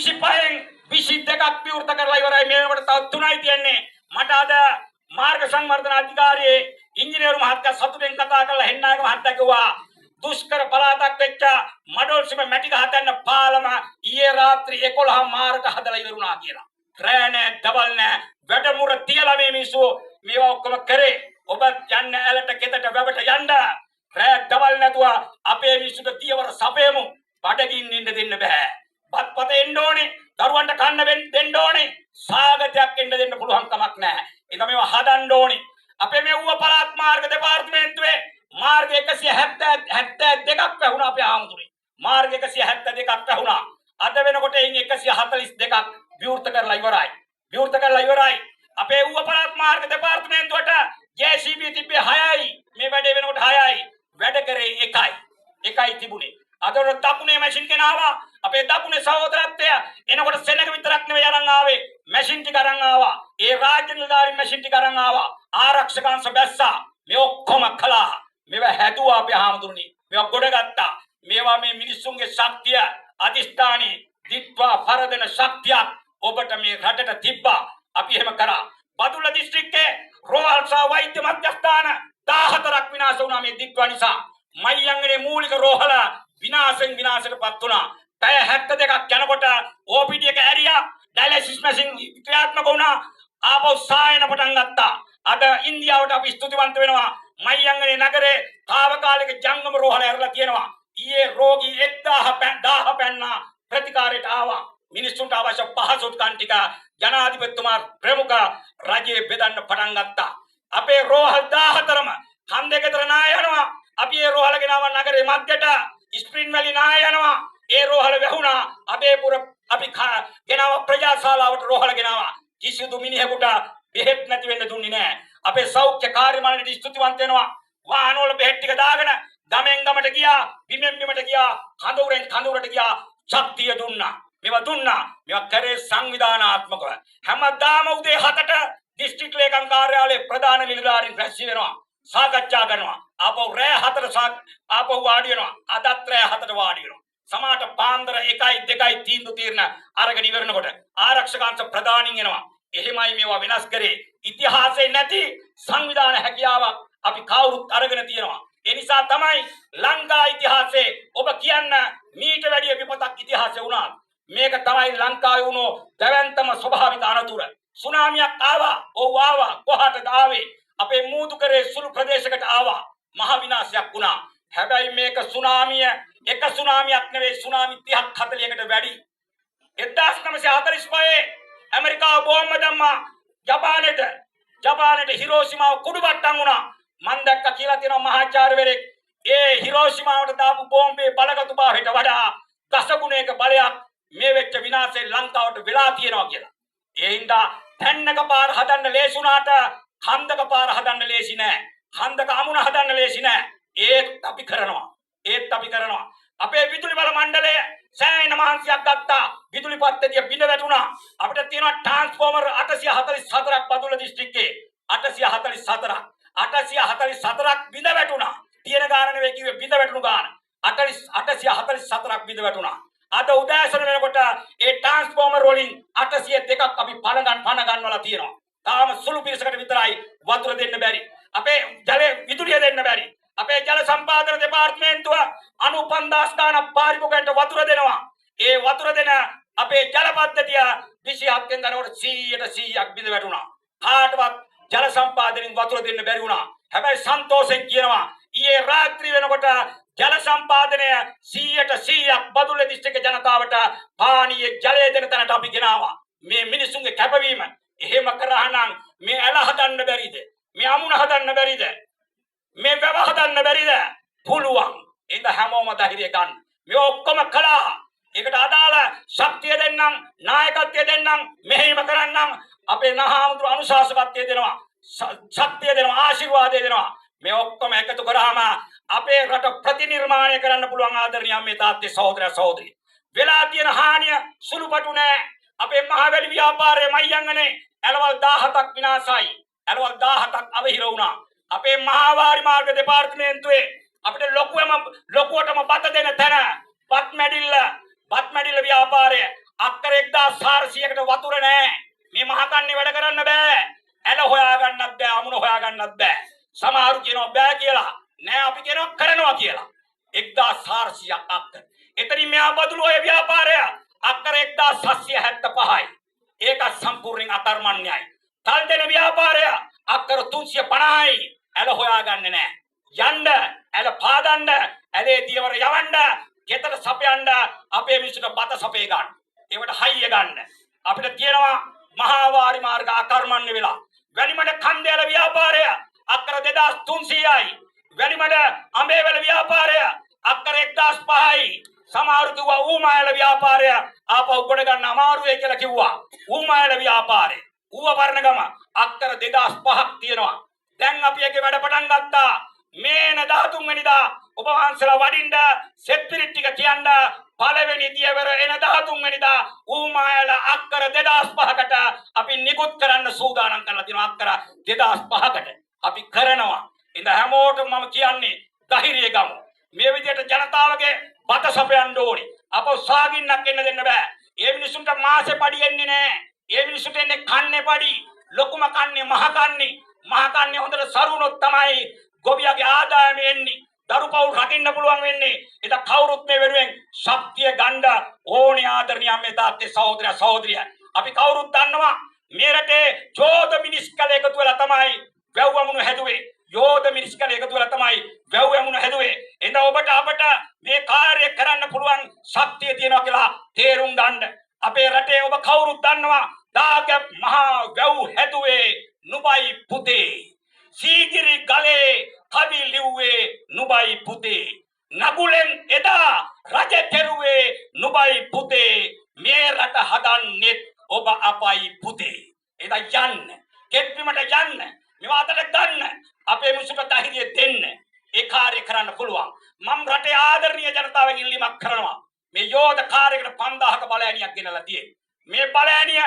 25න් 22ක් විවෘත කරලා ඉවරයි. මේ වෙනකොට තව 3යි තියෙන්නේ. මට අද මාර්ග සංවර්ධන අධිකාරියේ ඉංජිනේරු මහත්තයා සතුටෙන් කතා කරලා හෙන්නායක මහත්තයා කිව්වා දුෂ්කර පළාතක් වෙච්ච මඩොල්සිම මැටි ගහතන්න පාලම ඊයේ රාත්‍රී 11 මාර්ග හදලා ඉවරුණා කියලා. රෑ නෑ ඩබල් නෑ වැඩමුර තියලා මේ මිනිස්සු මේවා ඔක්කොම කරේ. ඔබ යන්න ඇලට කෙතට වැවට යන්න. රෑ ඩබල් නැතුව අපේ මිනිස්සුන්ට තියවර සපයමු. බඩගින්න ඉන්න දෙන්න බෑ. බත්පත එන්න ඕනේ. දරුවන්ට කන්න දෙන්න ඕනේ. සාගතයක් එන්න දෙන්න පුළුවන් කමක් නැහැ. ඒක මේවා හදන්න ඕනේ. අපේ මේ ඌව පළාත් මාර්ග දෙපාර්තමේන්තුවේ මාර්ග 172ක් වැහුණා අපේ ආමුතුනේ. මාර්ග 172ක් වැහුණා. අද වෙනකොට එයින් 142ක් විවෘත කරලා ඉවරයි. අපේ ඌව පළාත් මාර්ග දෙපාර්තමේන්තුවට JCB තිබ්බේ 6යි. මේ වැඩේ වෙනකොට 6යි. වැඩ කරේ 1යි තිබුණේ. අද දකුණේ මැෂින් ගෙනාවා. අපේ දකුණේ සහෝදරත්වය එනකොට සෙනඟ විතරක් නෙවෙයි අරන් ආවේ. මැෂින් ටික අරන් ආවා. ඒ රාජ්‍ය නිලධාරීන් මැෂින් ටික අරන් ආවා. ආරක්ෂකයන්ව බැස්සා. මේ ඔක්කොම කළා. මේවා හැදුවා අපේ ආමතුරුනි. මේවා ගොඩගත්තා. මේවා මේ මිනිස්සුන්ගේ ශක්තිය අධිෂ්ඨානේ දිත්වා පරදෙන ශක්තියක් ඔබට මේ රටට තිබ්බා. අපි එහෙම කරා. බදුල්ල දිස්ත්‍රික්කයේ රෝහල් සහ වෛද්‍ය මධ්‍යස්ථාන 14ක් විනාශ වුණා මේ දිත්වා නිසා. මයංගනේ මූලික රෝහල විනාශයටපත් වුණා. පැය 72ක් යනකොට OPD එක ඇරියා. ඩයලිසිස් මැෂින් ක්‍රියාත්මක වුණා. ආපහු සායන පටන් ගත්තා. අද ඉන්දියාවට අපි ස්තුතිවන්ත වෙනවා. මයංගනේ නගරේ తాවකාලික ජංගම රෝහල ඇරලා තියෙනවා. ඊයේ රෝගී 1000 පැන්නා ප්‍රතිකාරයට ආවා. මිනිස්සුන්ට අවශ්‍ය පහසුකම් ටික ජනාධිපතිතුමා ප්‍රමුඛ රජයේ බෙදන්න පටන් ගත්තා. අපේ රෝහල් 14ම කන් දෙකතර නාය යනවා. අපි ඒ රෝහල ගෙනාවා නගරේ මැදට. ස්ප්‍රින් වැලි නාය යනවා. ඒ රෝහල වැහුණා. අබේපුර අපි ගෙනාවා ප්‍රජාශාලාවට රෝහල ගෙනාවා. කිසිදු මිනිහෙකුට බෙහෙත් නැති වෙන්න දුන්නේ නැහැ. අපේ සෞඛ්‍ය කාර්යමාලයට ස්තුතිවන්ත වෙනවා. වාහන වල බෙහෙත් ටික දාගෙන ගමෙන් ගමට ගියා. බිමෙන් බිමට ගියා. කඳවුරෙන් කඳවුරට ගියා. ශක්තිය දුන්නා. මේවා කරේ සංවිධානාත්මකව. හැමදාම උදේ 7ට දිස්ත්‍රික් ලේකම් කාර්යාලයේ ප්‍රධාන නිලධාරීන් රැස් වෙනවා. සාකච්ඡා කරනවා. ආපහු රෑ 4ට ආපහු වාඩි වෙනවා. අදත් රෑ 4ට වාඩි වෙනවා. සමාට පාන්දර 1යි 2යි තීන්දුව తీරන අරගෙන ඉවරනකොට ආරක්ෂකාංශ ප්‍රධානින් එනවා. එහෙමයි මේවා වෙනස් කරේ. ඉතිහාසයේ නැති සංවිධාන හැකියාවක් අපි කවුරුත් අරගෙන තියෙනවා. ඒ නිසා තමයි ලංකා ඉතිහාසයේ ඔබ කියන්න මීට වැඩිය විපතක් ඉතිහාසයේ වුණා. මේක තමයි ලංකාවේ වුණෝ දැවැන්තම ස්වභාවික අනතුර. සුනාමියක් ආවා. ඔව් ආවා. කොහාටද ආවේ? අපේ මූදු කරේ සුළු ප්‍රදේශයකට ආවා. මහ විනාශයක් වුණා. හැබැයි මේක සුනාමිය එක සුනාමියක් නෙවෙයි සුනාමි 30ක් 40කට වැඩි. 1945 ඇමරිකාව බෝම්බ දැම්මා ජපානයේ හිරෝෂිමාව කුඩුවට්ටම් වුණා. මන් දැක්ක කියලා තියෙනවා මහාචාර්යවරයෙක්. ඒ හිරෝෂිමාවට දාපු බෝම්බේ බලගතුභාවයට වඩා දසගුණයක බලයක් මේ වෙච්ච විනාශේ ලංකාවට වෙලා තියෙනවා කියලා. ඒ හින්දා තැන්නක පාර හදන්න ලේසි වුණාට හන්දක පාර හදන්න ලේසි නෑ. හන්දක අමුණ හදන්න ලේසි නෑ. ඒත් අපි කරනවා. අපේ විදුලි බල මණ්ඩලය සෑහෙන මහන්සියක් ගත්තා. විදුලි පද්ධතිය බිඳ වැටුණා. අපිට තියෙනවා ට්‍රාන්ස්ෆෝමර් 844ක් බදුල්ල දිස්ත්‍රික්කේ. 844ක් බිඳ වැටුණා. තියෙන ගාන නෙවෙයි කිව්වේ බිඳ වැටුණු ගාන. 844ක් බිඳ වැටුණා. අද උදෑසන වෙනකොට ඒ ට්‍රාන්ස්ෆෝමර් වලින් 802ක් අපි පණ ගන්නවලා තියෙනවා. තාම සුළු පිරිසකට විතරයි වතුර දෙන්න බැරි. අපේ විදුලිය දෙන්න බැරි. අපේ ජල සම්පාදන දෙපාර්තමේන්තුව 95000 ගණන් පාරිභෝගිකයන්ට වතුර දෙනවා. ඒ වතුර දෙන අපේ ජල පද්ධතිය 27 වෙනිදාට 100%ක් බිඳ වැටුණා. කාටවත් ජල සම්පාදනයෙන් වතුර දෙන්න බැරි වුණා. හැබැයි සන්තෝෂෙන් කියනවා ඊයේ රාත්‍රී වෙනකොට ජල සම්පාදනය 100%ක් බදුල්ල දිස්ත්‍රික්ක ජනතාවට පානීය ජලය දෙන තැනට අපි ගෙනාවා. මේ මිනිසුන්ගේ කැපවීම එහෙම කරා නම් මේ ඇල හදන්න බැරිද? මේ අමුණ හදන්න බැරිද? මේ වැව හදන්න බැරිද? පුළුවන්. ඒක හැමෝම ධෛර්යය ගන්න. මේ ඔක්කොම කළා. ඒකට අදාළ ශක්තිය දෙන්නම්, නායකත්වය දෙන්නම්, මෙහෙම කරන්නම් අපේ නහාමුදුර අනුශාසකත්වය දෙනවා. ශක්තිය දෙනවා, ආශිර්වාදය දෙනවා. මේ ඔක්කොම එකතු කරාම අපේ රට ප්‍රතිනිර්මාණය කරන්න පුළුවන් ආදරණීය අම්මේ තාත්තේ සහෝදරී. වෙලා තියෙන හානිය සුළුපටු නෑ. අපේ මහවැලි ව්‍යාපාරයේ මයංගනේ ඇලවල් 17ක් විනාශයි. ඇලවල් 17ක් අවහිර වුණා. අපේ මහාවාරි මාර්ග දෙපාර්තමේන්තුවේ අපිට ලොකුවටම බත දෙන තැන බත් මැඩිල්ල ව්‍යාපාරය අක්කරේ 500ක් අක්කර. එතනින් මෙහා බදුළු ඔය ව්‍යාපාරය අක්කර 1775යි. ඒක සම්පූර්ණයෙන් අකර්මණ්‍යයි. තල් දෙන ව්‍යාපාරය අක්කර 350යි. ඇල හොයාගන්නේ නැහැ. යන්න ඇල පාදන්න ඇලේ දියවර යවන්න ගෙතර සපයන්න අපේ මිනිස්සුන්ට බත සපේ ගන්න. ඒවට හයිය ගන්න. අපිට තියෙනවා මහා වාරි මාර්ග අකර්මණ්‍ය වෙලා. වැලිමඩ කන්දේල ව්‍යාපාරය අක්කර 2300යි. වැලිමඩ අඹේවැල ව්‍යාපාරය අක්කර 1005යි. සමහරු කිව්වා ඌමායල ව්‍යාපාරය ආපහු ගොඩ ගන්න අමාරුයි කියලා කිව්වා. ඌමායල ව්‍යාපාරය ඌව වර්ණගම අක්කර 2005ක් තියෙනවා. දැන් අපි එකේ වැඩ පටන් ගත්තා. මේන 13 වෙනිදා ඔබ වහන්සේලා වඩින්න සෙත් පිරිත් ටික කියන්න පළවෙනි දියවර එන 13 වෙනිදා ඌමායල අක්කර 2005කට අපි නිකුත් කරන්න සූදානම් කරලා තියෙනවා. අක්කර 2005කට අපි කරනවා. ඉතින් හැමෝටම මම කියන්නේ ධෛර්යය ගමු. මේ විදිහට ජනතාවගේ බත සපයන්න ඕනේ. අපෝ සාගින්නක් එන්න දෙන්න බෑ. ඒ මිනිසුන්ට මාසේ පඩි එන්නේ නැහැ. ඒ මිනිසුන්ට එන්නේ කන්නේ පඩි. ලොකුම කන්නේ මහ කන්නේ. මහ කන්නේ හොඳට සරුනොත් තමයි ගොවියාගේ ආදායම එන්නේ. දරුපවුල් රකින්න පුළුවන් වෙන්නේ. ඒක කවුරුත් මේ වෙනුවෙන් ශක්තිය ගන්න ඕනේ ආදරණීය මේ තාත්තේ සහෝදරයා සහෝදරිය. අපි කවුරුත් දන්නවා මේ රටේ යෝධ මිනිස්කල එකතු වෙලා තමයි වැව්වමුණු හැදුවේ. යෝධ මිනිස්කල එකතු වෙලා තමයි වැව්වමුණු හැදුවේ. එඳ ඔබට අපට මේ කාර්යය කරන්න පුළුවන් ශක්තිය තියෙනවා කියලා තේරුම් ගන්න. අපේ රටේ ඔබ කවුරුත් දන්නවා දාගැබ් මහා වැව් හැදුවේ නුඹයි පුතේ. සීගිරි ගලේ කවි ලිව්වේ නුඹයි පුතේ. නගුලෙන් එදා රජ කෙරුවේ නුඹයි පුතේ. මේ රට හදන්නේ ඔබ අපයි පුතේ. එදා යන්න. කෙට්පිමට යන්න. මේවා අතට ගන්න. අපේ මිනිසුන්ට ධෛර්යය දෙන්න. ඒ කාර්ය කරන්න පුළුවන්. මම රටේ ආදරණීය ජනතාවගෙන් ඉල්ලීමක් කරනවා. මේ යෝධ කාර්යයකට 5000ක බලෑනියක් ගෙනලා තියෙන්නේ. මේ බලෑනිය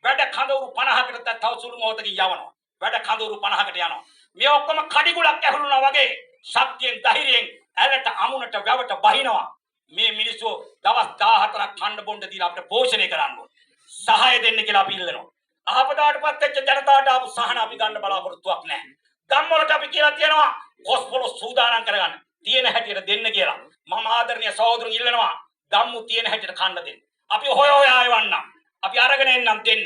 වැඩ කඳවුරු 50කට තව සුළු මොහොතකින් යවනවා. වැඩ කඳවුරු 50කට යනවා. මේ ඔක්කොම කඩිගුලක් ඇහුණා වගේ ශක්තියෙන් ධෛර්යයෙන් ඇලට අමුණට වැවට බහිනවා. මේ මිනිස්සු දවස් 14ක් කන්න බොන්න දීලා අපිට පෝෂණය කරන්න ඕනේ. සහාය දෙන්න කියලා අපි ඉල්ලනවා. ආපදාටපත් වෙච්ච ජනතාවට ආපු සහන අපි ගන්න බලාපොරොත්තුවක් නැහැ. ගම්වලට අපි කියලා තියෙනවා කොස්පොල සූදානම් කරගන්න. තියෙන හැටියට දෙන්න කියලා. මම ආදරණීය සහෝදරුන් ඉල්ලනවා ගම්මු තියෙන හැටියට කන්න දෙන්න. අපි හොය හොයා එවන්නම්. අපි අරගෙන එන්නම් දෙන්න.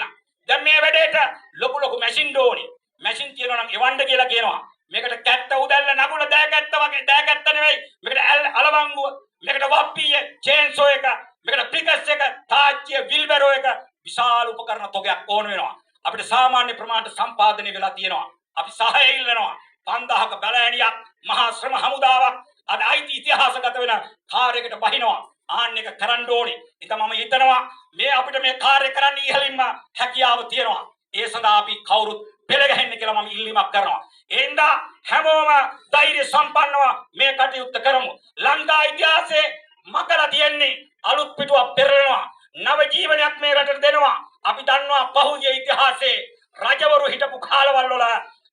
දැන් මේ වැඩේට ලොකු මැෂින් ඕනේ. මැෂින් තියෙනවා නම් එවන්න කියලා කියනවා. මේකට කැත්ත උදැල්ල නගුල දෑකැත්ත වගේ දෑකැත්ත නෙවෙයි. මේකට අලවංගුව, මේකට වප්පිය, චේන්සෝ එක, මේකට පිකස් එක, තාච්චිය, විල්බරෝ එක විශාල උපකරණ තොගයක් ඕන වෙනවා. අපිට සාමාන්‍ය ප්‍රමාණයට සම්පාදනය වෙලා තියෙනවා. අපි සහාය ඉල්ලනවා. 5000ක බලෑනියක් මහා ශ්‍රම හමුදාවක් අද අයිති ඉතිහාසගත වෙන කාර්යයකට බහිනවා. ආන්න එක කරන්න ඕනේ. ඉතින් මම හිතනවා මේ අපිට මේ කාර්ය කරන්න ඉහළින්ම හැකියාව තියෙනවා. ඒ සඳහා අපි කවුරුත් පෙළ ගැහෙන්න කියලා මම ඉල්ලීමක් කරනවා. එහෙනම් හැමෝම ධෛර්ය සම්පන්නව මේ කටයුත්ත කරමු. ලංකා ඉතිහාසයේ මකලා තියෙන්නේ අලුත් පිටුවක් පෙරලනවා. නව ජීවනයක් මේ රටට දෙනවා. අපි දන්නවා පහුගිය ඉතිහාසයේ රජවරු හිටපු කාලවල වල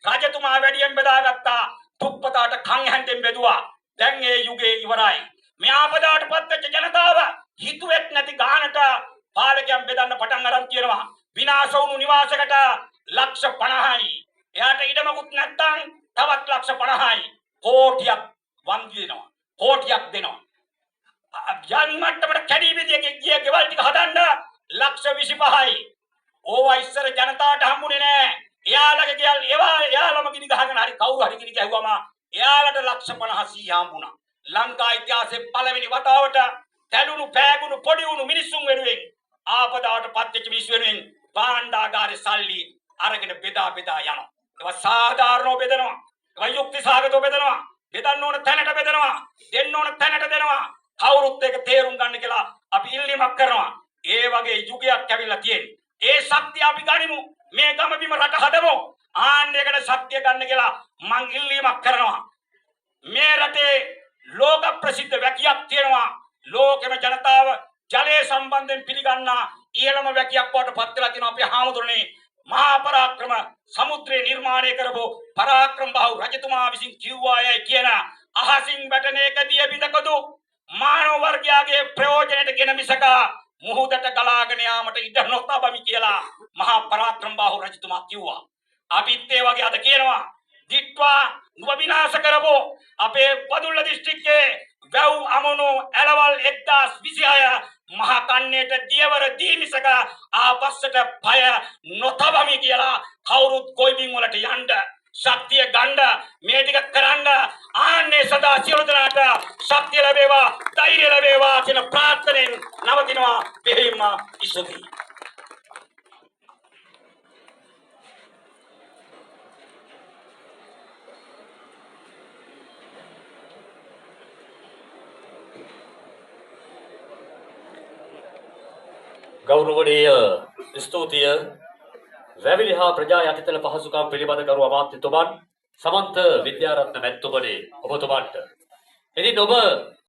රජතුමා වැඩියෙන් බෙදාගත්තා. තුප්පතාට කන් හැන්දෙන් බෙදුවා. දැන් ඒ යුගයේ ඉවරයි. මේ ආපදාටපත් වෙච්ච ජනතාව හිතුවෙත් නැති ගානට පාලකයන් බෙදන්න පටන් අරන් තියෙනවා. විනාශ වුණු නිවාසයකට ලක්ෂ 50යි. එයාට ඉඩමකුත් නැත්තම් තවත් ලක්ෂ 50යි. කෝටියක් වන්දි දෙනවා. කෝටියක් දෙනවා. යන් මට්ටමට කැඩී බෙදියක ගිය ගෙවල් ටික හදන්න ලක්ෂ 25යි. ඕවා ඉස්සර ජනතාවට හම්බුනේ නෑ. එයාලගේ ගෙවල් එයාලම ගිනි ගහගෙන හරි කවුරු හරි ගිනි ගැහුවම එයාලට ලක්ෂ 50 හම්බුණා. ලංකා ඉතිහාසයේ පළවෙනි වතාවට තැළුණු පෑගුණු පොඩි වුණු මිනිස්සුන් වෙනුවෙන් ආපදාවට පත් වෙච්ච මිනිස්සු වෙනුවෙන් භාණ්ඩාගාරේ සල්ලි අරගෙන බෙදා යනවා. ඒවා සාධාරණව බෙදනවා. ඒවා යුක්ති සහගතව බෙදනවා. බෙදන්න ඕන තැනට බෙදනවා. දෙන්න ඕන තැනට දෙනවා. කවුරුත් ඒක තේරුම් ගන්න කියලා අපි ඉල්ලීමක් කරනවා. ඒ වගේ යුගයක් ඇවිල්ලා තියෙන්නේ. ඒ ශක්තිය අපි ගනිමු. මේ ගම බිම රට හදමු. ආන්නයකට ශක්තිය ගන්න කියලා මං ඉල්ලීමක් කරනවා. මේ රටේ ලෝක ප්‍රසිද්ධ වැකියක් තියෙනවා. ලෝකෙම ජනතාව ජලය සම්බන්ධයෙන් පිළිගන්නා ඊළම වැකියක් බවට පත් වෙලා තියෙනවා. අපේ හාමුදුරනේ මහා පරාක්‍රම සමුද්‍රේ නිර්මාණය කරපු පරාක්‍රම බහු රජතුමා විසින් කිව්වායයි කියන අහසින් වැටෙන එකදී බිඳකදු මානව වර්ගයාගේ ප්‍රයෝජනයට ගෙන මිසක මුහුදට ගලාගෙන යාමට ඉඩ නොතබමි කියලා මහා පරාක්‍රම බහු රජතුමා කිව්වා. අපිත් ඒ වගේ අද කියනවා දිට්වා නුඹ විනාශ කරපෝ අපේ පදුල්ල දිස්ත්‍රික්කයේ වැව් අමනු ඇලවල් 1026 මහා කන්නේට දියවර දීමිසක ආපස්සට පය නොතබමි කියලා කවුරුත් කොයිබින් වලට යන්න ශක්තිය ගන්න මේ ටික කරන්න ආන්නේ සදා සියලු දෙනාට ශක්තිය ලැබේවා ධෛර්යය ලැබේවා කියන ප්‍රාර්ථනෙන් නවතිනවා බෙහෙයින්ම ඉසුති ගෞරවනීය ස්තුතිය වැවිලි හා ප්‍රජා යටිතල පහසුකම් පිළිබඳ කරු අමාත්‍යතුමන් සමන්ත විද්‍යාරත්න මැතිතුමනි ඔබතුමන්ට. ඉතින් ඔබ